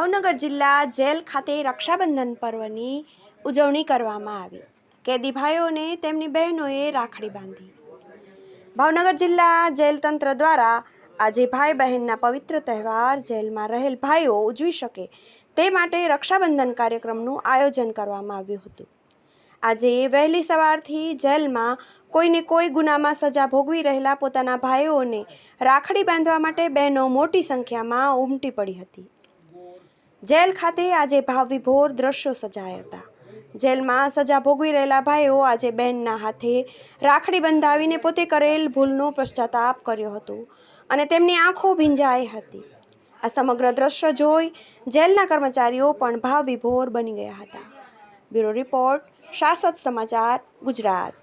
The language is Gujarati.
ભાવનગર જિલ્લા જેલ ખાતે રક્ષાબંધન પર્વની ઉજવણી કરવામાં આવી। કેદી ભાઈઓને તેમની બહેનોએ રાખડી બાંધી। ભાવનગર જિલ્લા જેલ તંત્ર દ્વારા આજે ભાઈ બહેનના પવિત્ર તહેવાર જેલમાં રહેલ ભાઈઓ ઉજવી શકે તે માટે રક્ષાબંધન કાર્યક્રમનું આયોજન કરવામાં આવ્યું હતું। આજે વહેલી સવારથી જેલમાં કોઈને કોઈ ગુનામાં સજા ભોગવી રહેલા પોતાના ભાઈઓને રાખડી બાંધવા માટે બહેનો મોટી સંખ્યામાં ઉમટી પડી હતી। જેલ ખાતે આજે ભાવવિભોર દ્રશ્યો સર્જાયા હતા। જેલમાં સજા ભોગવી રહેલા ભાઈઓ આજે બહેનના હાથે રાખડી બંધાવીને પોતે કરેલ ભૂલનો પશ્ચાતાપ કર્યો હતો અને તેમની આંખો ભીંજાઈ હતી। આ સમગ્ર દ્રશ્ય જોઈ જેલના કર્મચારીઓ પણ ભાવવિભોર બની ગયા હતા। બ્યુરો રિપોર્ટ, શાશ્વત સમાચાર, ગુજરાત।